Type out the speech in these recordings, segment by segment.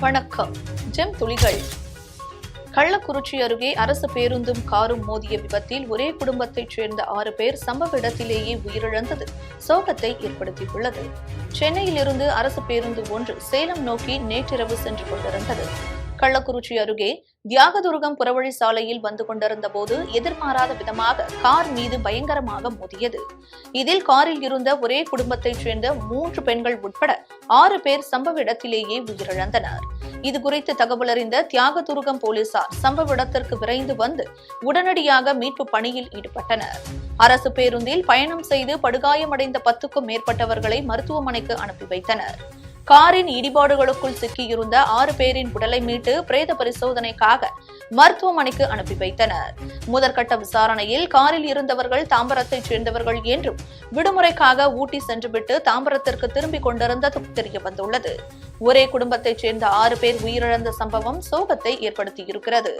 வணக்கம். ஜெம் துளிகள். கள்ளக்குறிச்சி அருகே அரசு பேருந்தும் காரும் மோதிய விபத்தில் ஒரே குடும்பத்தைச் சேர்ந்த 6 பேர் சம்பவ இடத்திலேயே உயிரிழந்தது சோகத்தை ஏற்படுத்தியுள்ளது. சென்னையிலிருந்து அரசு பேருந்து ஒன்று சேலம் நோக்கி நேற்றிரவு சென்று கொண்டிருந்தது. கள்ளக்குறிச்சி அருகே தியாகதுருகம் புறவழி சாலையில் வந்து கொண்டிருந்த போது எதிர்பாராத விதமாக கார் மீது பயங்கரமாக மோதியது. இதில் காரில் இருந்த ஒரே குடும்பத்தைச் சேர்ந்த 3 பெண்கள் உட்பட 6 பேர் சம்பவ இடத்திலேயே உயிரிழந்தனர். இதுகுறித்து தகவல் அறிந்த தியாகதுருகம் போலீசார் சம்பவ இடத்திற்கு விரைந்து வந்து உடனடியாக மீட்பு பணியில் ஈடுபட்டனர். அரசு பேருந்தில் பயணம் செய்து படுகாயமடைந்த 10க்கும் மேற்பட்டவர்களை மருத்துவமனைக்கு அனுப்பி வைத்தனர். காரின் இடிபாடுகளுக்குள் சிக்கியிருந்த 6 பேரின் உடலை மீட்டு பிரேத பரிசோதனைக்காக மருத்துவமனைக்கு அனுப்பி வைத்தனர். முதற்கட்ட விசாரணையில் காரில் இருந்தவர்கள் தாம்பரத்தைச் சேர்ந்தவர்கள் என்றும் விடுமுறைக்காக ஊட்டி சென்றுவிட்டு தாம்பரத்திற்கு திரும்பிக் கொண்டிருந்ததும் தெரியவந்துள்ளது. ஒரே குடும்பத்தைச் சேர்ந்த 6 பேர் உயிரிழந்த சம்பவம் சோகத்தை ஏற்படுத்தியிருக்கிறது.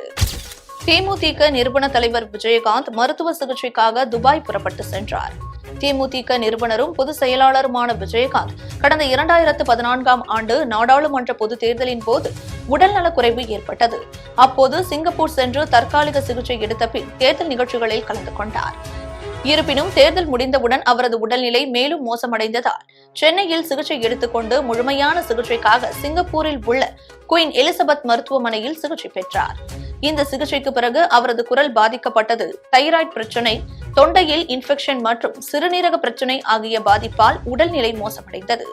தேமுதிக நிறுவன தலைவர் விஜயகாந்த் மருத்துவ சிகிச்சைக்காக துபாய் புறப்பட்டு சென்றார். தேமுதிக நிறுவனரும் பொதுச் செயலாளருமான விஜயகாந்த் கடந்த 2014ஆம் ஆண்டு நாடாளுமன்ற பொதுத் தேர்தலின் போது உடல்நலக்குறைவு ஏற்பட்டது. அப்போது சிங்கப்பூர் சென்று தற்காலிக சிகிச்சை எடுத்த பின் தேர்தல் நிகழ்ச்சிகளில் கலந்து கொண்டார். இருப்பினும் தேர்தல் முடிந்தவுடன் அவரது உடல்நிலை மேலும் மோசமடைந்ததால் சென்னையில் சிகிச்சை எடுத்துக்கொண்டு முழுமையான சிகிச்சைக்காக சிங்கப்பூரில் உள்ள குயின் எலிசபெத் மருத்துவமனையில் சிகிச்சை பெற்றார். இந்த சிகிச்சைக்கு பிறகு அவரது குரல் பாதிக்கப்பட்டது. தைராய்டு பிரச்சினை, தொண்டையில் இன்ஃபெக்ஷன் மற்றும் சிறுநீரக பிரச்சினை ஆகிய பாதிப்பால் உடல்நிலை மோசமடைந்தது.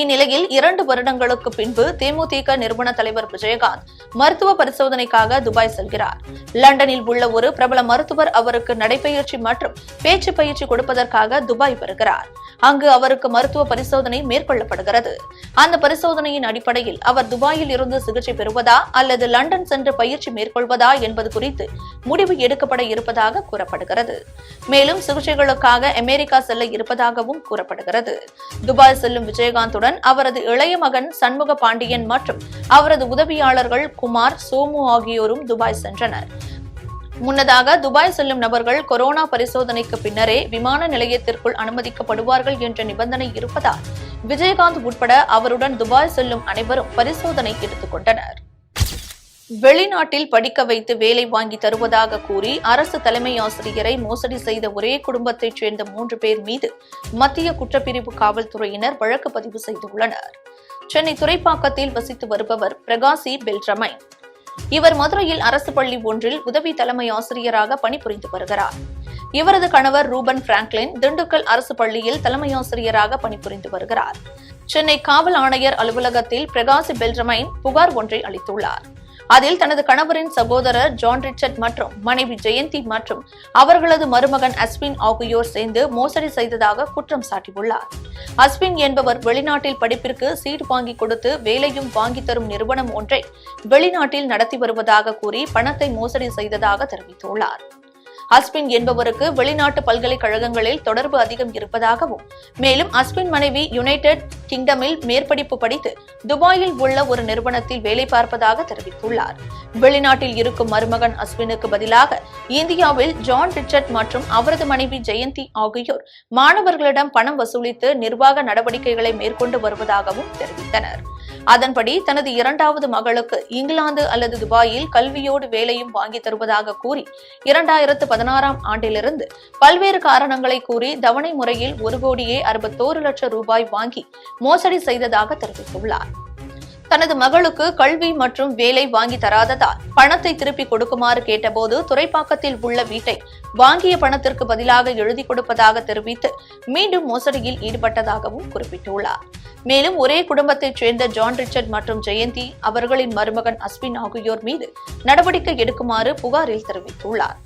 இந்நிலையில் 2 வருடங்களுக்கு பின்பு தேமுதிக நிறுவன தலைவர் விஜயகாந்த் மருத்துவ பரிசோதனைக்காக துபாய் செல்கிறார். லண்டனில் உள்ள ஒரு பிரபல மருத்துவர் அவருக்கு நடைபயிற்சி மற்றும் பேச்சு பயிற்சி கொடுப்பதற்காக துபாய் வருகிறார். அங்கு அவருக்கு மருத்துவ பரிசோதனை மேற்கொள்ளப்படுகிறது. அந்த பரிசோதனையின் அடிப்படையில் அவர் துபாயில் இருந்து சிகிச்சை பெறுவதா அல்லது லண்டன் சென்று பயிற்சி மேற்கொள்வதா என்பது குறித்து முடிவு எடுக்கப்பட இருப்பதாக கூறப்படுகிறது. மேலும் சிகிச்சைகளுக்காக அமெரிக்கா செல்ல இருப்பதாகவும் கூறப்படுகிறது. துபாய் செல்லும் விஜயகாந்துடன் அவரது இளைய மகன் சண்முக பாண்டியன் மற்றும் அவரது உதவியாளர்கள் குமார், சோமு ஆகியோரும் துபாய் சென்றனர். முன்னதாக துபாய் செல்லும் நபர்கள் கொரோனா பரிசோதனைக்கு பின்னரே விமான நிலையத்திற்குள் அனுமதிக்கப்படுவார்கள் என்ற நிபந்தனை இருப்பதால் விஜயகாந்த் உட்பட அவருடன் துபாய் செல்லும் அனைவரும் பரிசோதனை எடுத்துக் கொண்டனர். வெளிநாட்டில் படிக்க வைத்து வேலை வாங்கி தருவதாக கூறி அரசு தலைமை ஆசிரியரை மோசடி செய்த ஒரே குடும்பத்தைச் சேர்ந்த 3 பேர் மீது மத்திய குற்றப்பிரிவு காவல்துறையினர் வழக்கு பதிவு செய்துள்ளனர். சென்னை துறைப்பாக்கத்தில் வசித்து வருபவர் பிரகாசி பெல்ட்ரமைன். இவர் மதுரையில் அரசு பள்ளி ஒன்றில் உதவி தலைமை ஆசிரியராக பணிபுரிந்து வருகிறார். இவரது கணவர் ரூபன் பிராங்க்லின் திண்டுக்கல் அரசு பள்ளியில் தலைமை ஆசிரியராக பணிபுரிந்து வருகிறார். சென்னை காவல் ஆணையர் அலுவலகத்தில் பிரகாசி பெல்ட்ரமைன் புகார் ஒன்றை அளித்துள்ளார். அதில் தனது கணவரின் சகோதரர் ஜான் ரிச்சர்ட் மற்றும் மனைவி ஜெயந்தி மற்றும் அவர்களது மருமகன் அஸ்வின் ஆகியோர் சேர்ந்து மோசடி செய்ததாக குற்றம் சாட்டியுள்ளார். அஸ்வின் என்பவர் வெளிநாட்டில் படிப்பிற்கு சீட் வாங்கி கொடுத்து வேலையும் வாங்கி தரும் நிறுவனம் ஒன்றை வெளிநாட்டில் நடத்தி வருவதாக கூறி பணத்தை மோசடி செய்ததாக தெரிவித்துள்ளார். அஸ்வின் என்பவருக்கு வெளிநாட்டு பல்கலைக்கழகங்களில் தொடர்பு அதிகம் இருப்பதாகவும், மேலும் அஸ்வின் மனைவி யுனைடெட் கிங்டமில் மேற்படிப்பு படித்து துபாயில் உள்ள ஒரு நிறுவனத்தில் வேலை பார்ப்பதாக தெரிவித்துள்ளார். வெளிநாட்டில் இருக்கும் மருமகன் அஸ்வினுக்கு பதிலாக இந்தியாவில் ஜான் ரிச்சர்ட் மற்றும் அவரது மனைவி ஜெயந்தி ஆகியோர் மாணவர்களிடம் பணம் வசூலித்து நிர்வாக நடவடிக்கைகளை மேற்கொண்டு வருவதாகவும் தெரிவித்தனர். அதன்படி தனது 2வது மகளுக்கு இங்கிலாந்து அல்லது துபாயில் கல்வியோடு வேலையும் வாங்கி தருவதாக கூறி 2016ஆம் ஆண்டிலிருந்து பல்வேறு காரணங்களை கூறி தவணை முறையில் 1,61 லட்சம் ரூபாய் வாங்கி மோசடி செய்ததாக தெரிவித்துள்ளார். தனது மகளுக்கு கல்வி மற்றும் வேலை வாங்கி தராததால் பணத்தை திருப்பி கொடுக்குமாறு கேட்டபோது துறைப்பாக்கத்தில் உள்ள வீட்டை வாங்கிய பணத்திற்கு பதிலாக எழுதி கொடுப்பதாக தெரிவித்து மீண்டும் மோசடியில் ஈடுபட்டதாகவும் குறிப்பிட்டுள்ளார். மேலும் ஒரே குடும்பத்தைச் சேர்ந்த ஜான் ரிச்சர்ட் மற்றும் ஜெயந்தி அவர்களின் மருமகன் அஸ்வின் ஆகியோர் மீது நடவடிக்கை எடுக்குமாறு புகாரில் தெரிவித்துள்ளார்.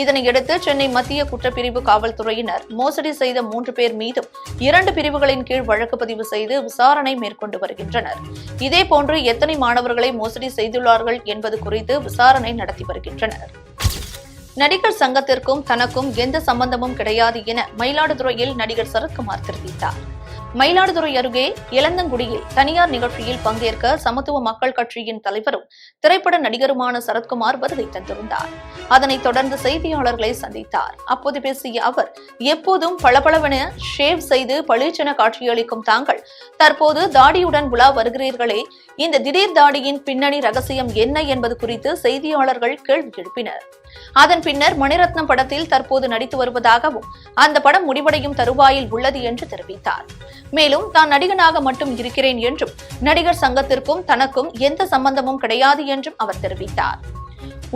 இதனையடுத்து சென்னை மத்திய குற்றப்பிரிவு காவல்துறையினர் மோசடி செய்த 3 பேர் மீதும் 2 பிரிவுகளின் கீழ் வழக்கு பதிவு செய்து விசாரணை மேற்கொண்டு வருகின்றனர். இதேபோன்று எத்தனை மாணவர்களை மோசடி செய்துள்ளார்கள் என்பது குறித்து விசாரணை நடத்தி வருகின்றனர். நடிகர் சங்கத்திற்கும் தனக்கும் எந்த சம்பந்தமும் கிடையாது என மயிலாடுதுறையில் நடிகர் சரத்குமார் தெரிவித்தார். மயிலாடுதுறை அருகே இளந்தங்குடியில் தனியார் நிகழ்ச்சியில் பங்கேற்க சமத்துவ மக்கள் கட்சியின் தலைவரும் திரைப்பட நடிகருமான சரத்குமார் வருகை தந்திருந்தார். அதனைத் தொடர்ந்து செய்தியாளர்களை சந்தித்தார். அப்போது பேசிய அவர், எப்போதும் பளபளவென ஷேவ் செய்து பளிச்சென காட்சியளிக்கும் தாங்கள் தற்போது தாடியுடன் உலா வருகிறீர்களே, இந்த திடீர் தாடியின் பின்னணி ரகசியம் என்ன என்பது குறித்து செய்தியாளர்கள் கேள்வி எழுப்பினர். அதன் பின்னர் மணிரத்னம் படத்தில் தற்போது நடித்து வருவதாகவும் அந்த படம் முடிவடையும் தருவாயில் உள்ளது என்று தெரிவித்தார். மேலும் தான் நடிகனாக மட்டும் இருக்கிறேன் என்றும் நடிகர் சங்கத்திற்கும் தனக்கும் எந்த சம்பந்தமும் கிடையாது என்றும் அவர் தெரிவித்தார்.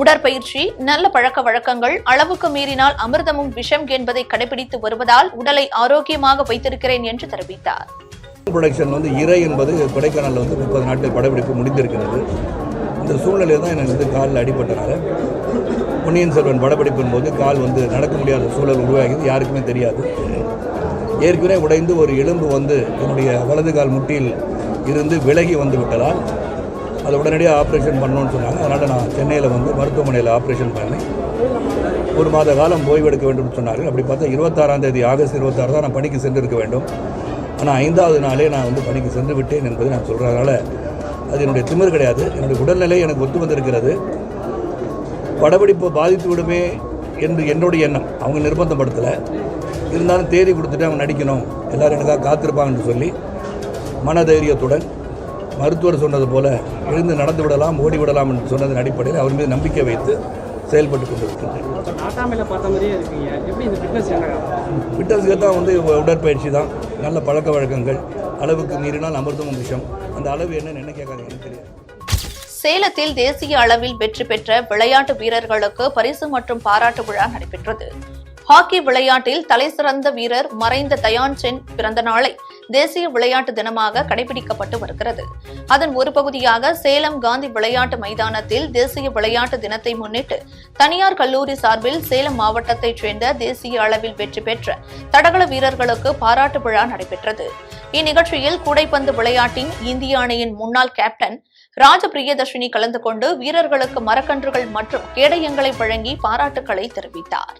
உடற்பயிற்சி, நல்ல பழக்க வழக்கங்கள், அளவுக்கு மீறினால் அமிர்தமும் விஷம் என்பதை கடைபிடித்து வருவதால் உடலை ஆரோக்கியமாக வைத்திருக்கிறேன் என்று தெரிவித்தார். ப்ரொடக்ஷன் இறை என்பது கொடைக்கானலில் 30 நாட்கள் படப்பிடிப்பு முடிந்திருக்கிறது. இந்த சூழ்நிலையில் தான் எனக்கு காலில் அடிபட்டனால பொன்னியின் செல்வன் படப்பிடிப்பின் போது கால் நடக்க முடியாத சூழல் உருவாகியது யாருக்குமே தெரியாது. ஏற்கனவே உடைந்து ஒரு எலும்பு என்னுடைய வலது கால் முட்டியில் இருந்து விலகி விட்டதால் அதை உடனடியாக ஆப்ரேஷன் பண்ணணும்னு சொன்னாங்க. அதனால் நான் சென்னையில் மருத்துவமனையில் ஆப்ரேஷன் பண்ணி 1 மாத காலம் ஓய்வெடுக்க வேண்டும் சொன்னார்கள். அப்படி பார்த்தா 26ஆம் தேதி ஆகஸ்ட் 26 தான் நான் பணிக்கு சென்றிருக்க வேண்டும். ஆனால் 5வது நாளே நான் பணிக்கு சென்று விட்டேன் என்பதை நான் சொல்கிறதுனால அது என்னுடைய திமிர் கிடையாது. என்னுடைய உடல்நிலை எனக்கு ஒத்து வந்திருக்கிறது. படப்பிடிப்பு பாதித்து விடுமே என்று என்னுடைய எண்ணம். அவங்க நிர்பந்தப்படுத்தலை. இருந்தாலும் தேதி கொடுத்துட்டு அவங்க நடிக்கணும், எல்லோரும் எனக்காக காத்திருப்பாங்கன்னு சொல்லி மனதைரியத்துடன் மருத்துவர் சொன்னது போல் எழுந்து நடந்து விடலாம், ஓடி விடலாம் என்று சொன்னதன் அடிப்படையில் அவர் மீது நம்பிக்கை வைத்து செயல்பட்டு கொண்டிருக்கின்றேன். ஃபிட்னஸ்க்கு தான் உடற்பயிற்சி தான், நல்ல பழக்க வழக்கங்கள், அளவுக்கு மீறினால் அமிர்தமும் விஷம். அந்த அளவு என்னன்னு என்ன கேட்காது எனக்கு தெரியாது. சேலத்தில் தேசிய அளவில் வெற்றி பெற்ற விளையாட்டு வீரர்களுக்கு பரிசு மற்றும் பாராட்டு விழா நடைபெற்றது. ஹாக்கி விளையாட்டில் தலைசிறந்த வீரர் மறைந்த தயான் சென் பிறந்த நாளை தேசிய விளையாட்டு தினமாக கடைபிடிக்கப்பட்டு வருகிறது. அதன் ஒரு பகுதியாக சேலம் காந்தி விளையாட்டு மைதானத்தில் தேசிய விளையாட்டு தினத்தை முன்னிட்டு தனியார் கல்லூரி சார்பில் சேலம் மாவட்டத்தைச் சேர்ந்த தேசிய அளவில் வெற்றி பெற்ற தடகள வீரர்களுக்கு பாராட்டு விழா நடைபெற்றது. இந்நிகழ்ச்சியில் கூடைப்பந்து விளையாட்டின் இந்திய அணியின் முன்னாள் கேப்டன் ராஜபிரியதர்ஷினி கலந்து கொண்டு வீரர்களுக்கு மரக்கன்றுகள் மற்றும் கேடயங்களை வழங்கி பாராட்டுக்களை தெரிவித்தார்.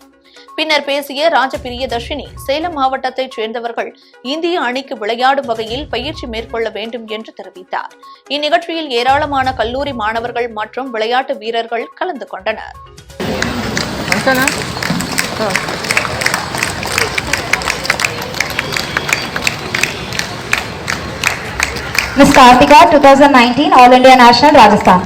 பின்னர் பேசிய ராஜபிரியதர்ஷினி, சேலம் மாவட்டத்தைச் சேர்ந்தவர்கள் இந்திய அணிக்கு விளையாடும் வகையில் பயிற்சி மேற்கொள்ள வேண்டும் என்று தெரிவித்தார். இந்நிகழ்ச்சியில் ஏராளமான கல்லூரி மாணவர்கள் மற்றும் விளையாட்டு வீரர்கள் கலந்து கொண்டனர். Miss Kartika, 2019 All India National, Rajasthan.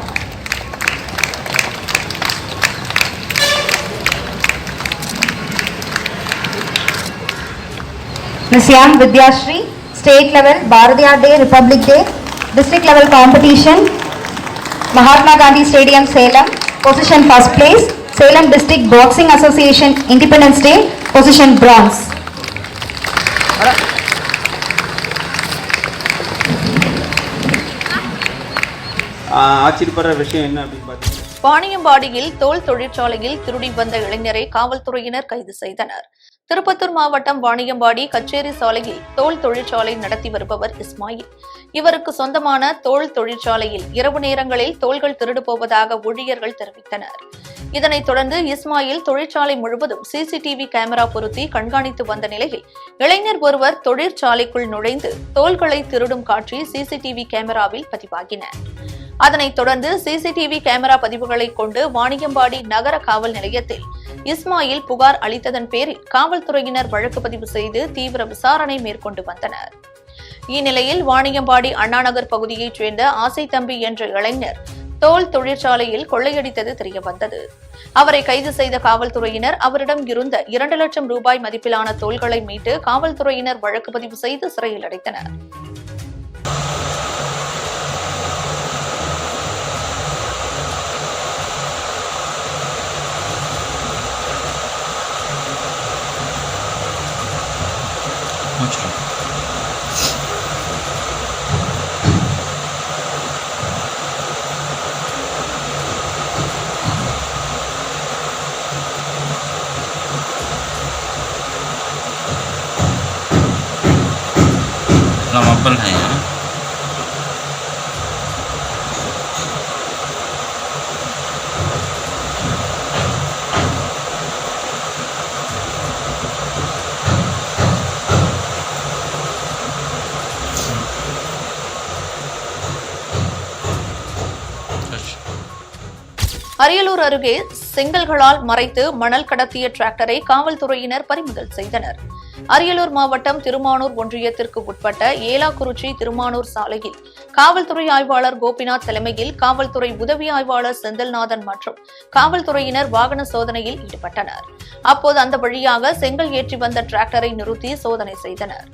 Miss Yam Vidyashri, State Level, Bharatiyar Day, Republic Day, District Level Competition, Mahatma Gandhi Stadium, Salem, position first place, Salem District Boxing Association, Independence Day, position bronze. ஆச்சரியப்படுற விஷயம் என்ன அப்படின்னு பார்த்தீங்கன்னா, வாணியம்பாடியில் தோல் தொழிற்சாலையில் திருடி வந்த இளைஞரை காவல்துறையினர் கைது செய்தனர். திருப்பத்தூர் மாவட்டம் வாணியம்பாடி கச்சேரி சாலையில் தோல் தொழிற்சாலை நடத்தி வருபவர் இஸ்மாயில். இவருக்கு சொந்தமான தோல் தொழிற்சாலையில் இரவு நேரங்களில் தோல்கள் திருடு போவதாக ஊழியர்கள் தெரிவித்தனர். இதனைத் தொடர்ந்து இஸ்மாயில் தொழிற்சாலை முழுவதும் சிசிடிவி கேமரா பொருத்தி கண்காணித்து வந்த நிலையில் இளைஞர் ஒருவர் தொழிற்சாலைக்குள் நுழைந்து தோல்களை திருடும் காட்சி சிசிடிவி கேமராவில் பதிவாகின. அதனைத் தொடர்ந்து சிசிடிவி கேமரா பதிவுகளை கொண்டு வாணியம்பாடி நகர காவல் நிலையத்தில் இஸ்மாயில் புகார் அளித்ததன் பேரில் காவல்துறையினர் வழக்கு பதிவு செய்து தீவிர விசாரணை மேற்கொண்டு வந்தனர். இந்நிலையில் வாணியம்பாடி அண்ணாநகர் பகுதியைச் சேர்ந்த ஆசை தம்பி என்ற இளைஞர் தோல் தொழிற்சாலையில் கொள்ளையடித்தது தெரியவந்தது. அவரை கைது செய்த காவல்துறையினர் அவரிடம் இருந்த 2 லட்சம் ரூபாய் மதிப்பிலான தோல்களை மீட்டு காவல்துறையினர் வழக்கு பதிவு செய்து சிறையில் அடைத்தனர். हम अब्बल हैं यहाँ। அரியலூர் அருகே செங்கல்களால் மறைத்து மணல் கடத்திய டிராக்டரை காவல்துறையினர் பறிமுதல் செய்தனர். அரியலூர் மாவட்டம் திருமானூர் ஒன்றியத்திற்கு உட்பட்ட ஏலாக்குறிச்சி திருமானூர் சாலையில் காவல்துறை ஆய்வாளர் கோபிநாத் தலைமையில் காவல்துறை உதவி ஆய்வாளர் செந்தில்நாதன் மற்றும் காவல்துறையினர் வாகன சோதனையில் ஈடுபட்டனர். அப்போது அந்த வழியாக செங்கல் ஏற்றி வந்த டிராக்டரை நிறுத்தி சோதனை செய்தனர்.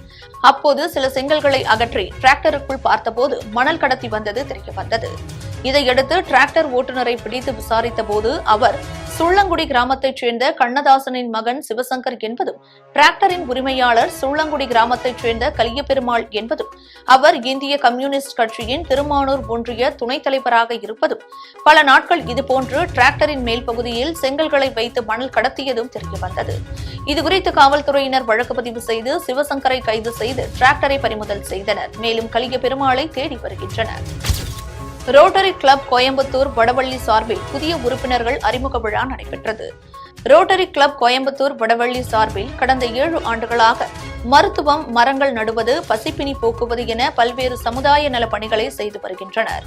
அப்போது சில செங்கல்களை அகற்றி டிராக்டருக்குள் பார்த்தபோது மணல் கடத்தி வந்தது தெரியவந்தது. இதையடுத்து டிராக்டர் ஓட்டுநரை பிடித்து விசாரித்தபோது அவர் சுள்ளங்குடி கிராமத்தைச் சேர்ந்த கண்ணதாசனின் மகன் சிவசங்கர் என்பதும், டிராக்டரின் உரிமையாளர் சுள்ளங்குடி கிராமத்தைச் சேர்ந்த கலியபெருமாள் என்பதும், அவர் இந்திய கம்யூனிஸ்ட் கட்சியின் திருமானூர் ஒன்றிய துணைத் தலைவராக இருப்பதும், பல நாட்கள் இதுபோன்று டிராக்டரின் மேல் பகுதியில் செங்கல்களை வைத்து மணல் கடத்தியதும் தெரியவந்தது. இதுகுறித்து காவல்துறையினர் வழக்கு பதிவு செய்து சிவசங்கரை கைது செய்து டிராக்டரை பறிமுதல் செய்தனர். மேலும் கலியபெருமாளை தேடி வருகின்றனர். ரோட்டரி கிளப் கோயம்புத்தூர் வடவள்ளி சார்பில் புதிய உறுப்பினர்கள் அறிமுக விழா நடைபெற்றது. ரோட்டரி கிளப் கோயம்புத்தூர் வடவள்ளி சார்பில் கடந்த 7 ஆண்டுகளாக மருத்துவம், மரங்கள் நடுவது, பசிப்பினி போக்குவது என பல்வேறு சமுதாய நல பணிகளை செய்து வருகின்றனர்.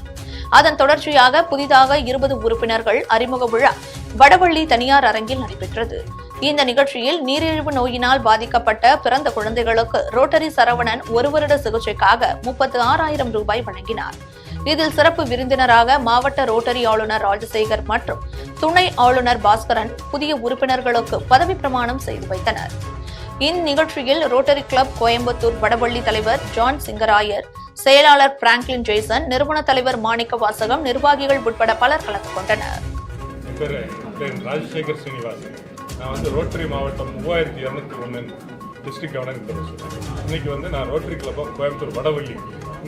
அதன் தொடர்ச்சியாக புதிதாக 20 உறுப்பினர்கள் அறிமுக விழா வடவள்ளி தனியார் அரங்கில் நடைபெற்றது. இந்த நிகழ்ச்சியில் நீரிழிவு நோயினால் பாதிக்கப்பட்ட பிறந்த குழந்தைகளுக்கு ரோட்டரி சரவணன் 1 வருட சிகிச்சைக்காக 36,000 ரூபாய் வழங்கினார். இதில் சிறப்பு விருந்தினராக மாவட்ட ரோட்டரி ஆளுநர் ராஜசேகர் மற்றும் துணை ஆளுநர் பாஸ்கரன் புதிய உறுப்பினர்களுக்கு பதவி பிரமாணம் செய்து வைத்தனர். இந்நிகழ்ச்சியில் ரோட்டரி கிளப் கோயம்புத்தூர் வடவள்ளி தலைவர் ஜான் சிங்கராயர், செயலாளர் பிராங்க்லின் ஜெய்சன், நிறுவன தலைவர் மாணிக்க வாசகம், நிர்வாகிகள் உட்பட பலர் கலந்து கொண்டனர். ராஜசேகர் சீனிவாசன். நான் ரோட்டரி மாவட்டம் 3201 டிஸ்ட்ரிக்ட் கவர்னர் இந்த வருஷம். இன்னைக்கு நான் Rotary Club of Coimbatore Vadavalli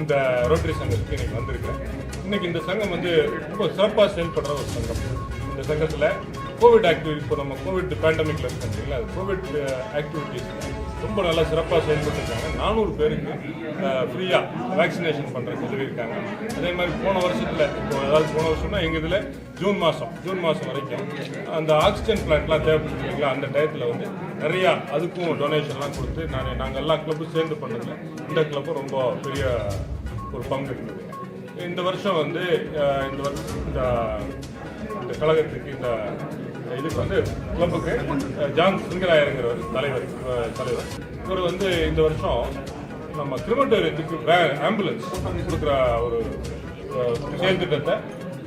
இந்த ரோட்டரி சங்கத்துக்கு இன்னைக்கு வந்திருக்கேன். இன்னைக்கு இந்த சங்கம் ரொம்ப சிறப்பாக செயல்படுற ஒரு சங்கம். இந்த சங்கத்தில் கோவிட் ஆக்டிவிட்டி, இப்போ நம்ம கோவிட் பேண்டமிக்ல இருக்கோம் இல்லைங்களா, அது கோவிட் ஆக்டிவிட்டிஸ் ரொம்ப நல்லா சிறப்பாக செயல்பட்டுருக்காங்க. 400 பேருக்கு ஃப்ரீயாக வேக்சினேஷன் பண்ணுறதுக்கு உதவியிருக்காங்க. அதே மாதிரி போன வருஷத்தில் போன வருஷம்னா எங்கள் இதில் ஜூன் மாதம் வரைக்கும் அந்த ஆக்சிஜன் பிளான்ட்லாம் தேவைப்படுது இல்லைங்களா, அந்த டயத்தில் நிறையா அதுக்கும் டொனேஷன்லாம் கொடுத்து நாங்கள் எல்லா கிளப்பும் சேர்ந்து பண்ணதில் இந்த கிளப்பு ரொம்ப பெரிய ஒரு பங்கு இருக்குது. இந்த வருஷம் இந்த கழகத்துக்கு இந்த இதுக்கு கிளப்புக்கு ஜான் சிங்கராயருங்கிறவர் தலைவர். இவர் இந்த வருஷம் நம்ம கிரிமட்டோரியத்துக்கு ஆம்புலன்ஸ் கொடுக்குற ஒரு செயல் திட்டத்தை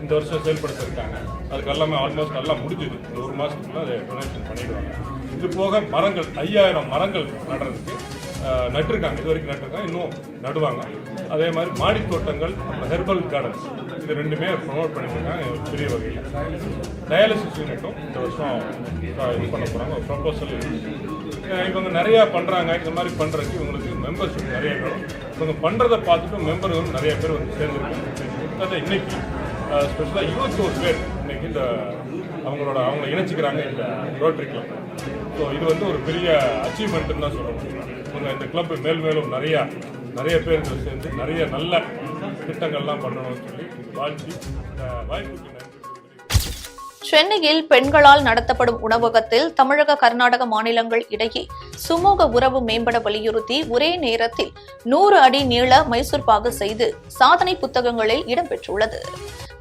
இந்த வருஷம் செயல்படுத்திருக்காங்க. அதுக்கு எல்லாமே ஆல்மோஸ்ட் எல்லாம் முடிஞ்சுது. இந்த 1 மாதத்துக்குள்ள அதை டொனேஷன் பண்ணிடுவாங்க. இது போக மரங்கள் 5000 மரங்கள் நடுறதுக்கு நட்டுருக்காங்க. இது வரைக்கும் நட்டுருக்காங்க, இன்னும் நடுவாங்க. அதே மாதிரி மாடி தோட்டங்கள், ஹெர்பல் கார்டன்ஸ், இது 2மே ப்ரொமோட் பண்ணியிருக்காங்க பெரிய வகையில். டயாலிசிஸ் யூனிட்டும் இந்த வருஷம் இது பண்ண போகிறாங்க. ஒரு ப்ரொபோசல் இவங்க நிறையா பண்ணுறாங்க. இந்த மாதிரி பண்ணுறதுக்கு இவங்களுக்கு மெம்பர்ஷிப் நிறைய வேணும். இவங்க பண்ணுறதை பார்த்துட்டு மெம்பர்களும் நிறைய பேர் சேர்ந்துருக்காங்க. இன்னைக்கு ஸ்பெஷலாக 21 பேர் இன்னைக்கு அவங்க இணைச்சிக்கிறாங்க இந்த ரோட்டரி கிளப். ஸோ இது ஒரு பெரிய அச்சீவ்மெண்ட்டுன்னு தான் சொல்ல முடியும். இவங்க இந்த கிளப் மேலும் நிறைய பேர் சேர்ந்து நிறைய நல்ல திட்டங்கள்லாம் பண்ணணும்னு சொல்லி வாழ்த்தி வாய்ப்புக்கு நன்றி. சென்னையில் பெண்களால் நடத்தப்படும் உணவகத்தில் தமிழக, கர்நாடக மாநிலங்கள் இடையே சுமூக உறவு மேம்பட வலியுறுத்தி ஒரே நேரத்தில் 100 அடி நீள மைசூர் பாகு செய்து சாதனை புத்தகங்களில் இடம்பெற்றுள்ளது.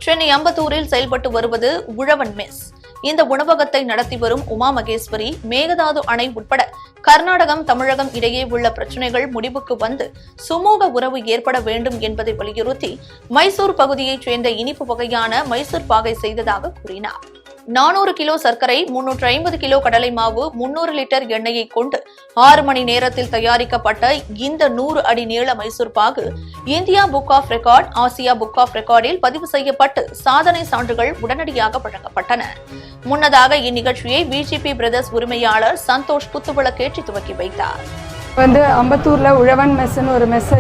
சென்னை அம்பத்தூரில் செயல்பட்டு வருவது உழவன் மெஸ். இந்த உணவகத்தை நடத்தி வரும் உமா மகேஸ்வரி, மேகதாது அணை உட்பட கர்நாடகம், தமிழகம் இடையே உள்ள பிரச்சினைகள் முடிவுக்கு வந்து சுமூக உறவு ஏற்பட வேண்டும் என்பதை வலியுறுத்தி மைசூர் பகுதியைச் சேர்ந்த இனிப்பு வகையான மைசூர் பாகை செய்ததாக கூறினார். 400 கிலோ சர்க்கரை, 350 கிலோ கடலை மாவு, 300 லிட்டர் எண்ணெயை கொண்டு 6 மணி நேரத்தில் தயாரிக்கப்பட்ட இந்த 100 அடி நீள Mysore pak India book of record, Asia book of ரெக்கார்டில் பதிவு செய்யப்பட்டு சாதனை சான்றுகள் உடனடியாக வழங்கப்பட்டன. முன்னதாக இந்நிகழ்ச்சியை பிஜேபி பிரதர்ஸ் உரிமையாளர் சந்தோஷ் குத்துவிளக்கேற்றி துவக்கி வைத்தார். அம்பத்தூரில் உழவன் மெஸ்ன்னு ஒரு மெஸ்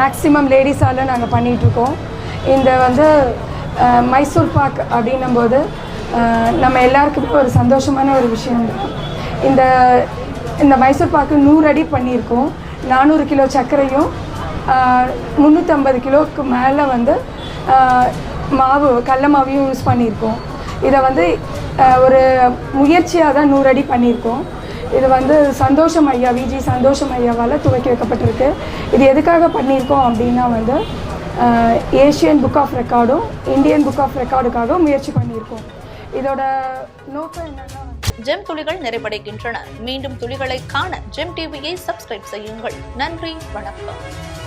மேக்ஸிமம் லேடிஸால் நாங்கள் பண்ணிகிட்ருக்கோம். இந்த மைசூர் பாக் அப்படின்னும் போது நம்ம எல்லாருக்குமே ஒரு சந்தோஷமான ஒரு விஷயம். இந்த மைசூர் பாக்கு 100 அடி பண்ணியிருக்கோம். 400 கிலோ சர்க்கரையும் 350 கிலோவுக்கு மேலே மாவு, கடல மாவையும் யூஸ் பண்ணியிருக்கோம். இதை ஒரு முயற்சியாக தான் 100 அடி பண்ணியிருக்கோம். இது சந்தோஷம் ஐயா, விஜி சந்தோஷம் ஐயாவால் துவக்கி வைக்கப்பட்டிருக்கு. இது எதுக்காக பண்ணியிருக்கோம் அப்படின்னா ஏஷியன் புக் ஆஃப் ரெக்கார்டும் இந்தியன் புக் ஆஃப் ரெக்கார்டுக்காக முயற்சி பண்ணியிருக்கோம். இதோட நோக்கம் என்னன்னா ஜெம் துளிகள் நிறைவடைகின்றன. மீண்டும் துளிகளை காண ஜெம் டிவியை சப்ஸ்கிரைப் செய்யுங்கள். நன்றி, வணக்கம்.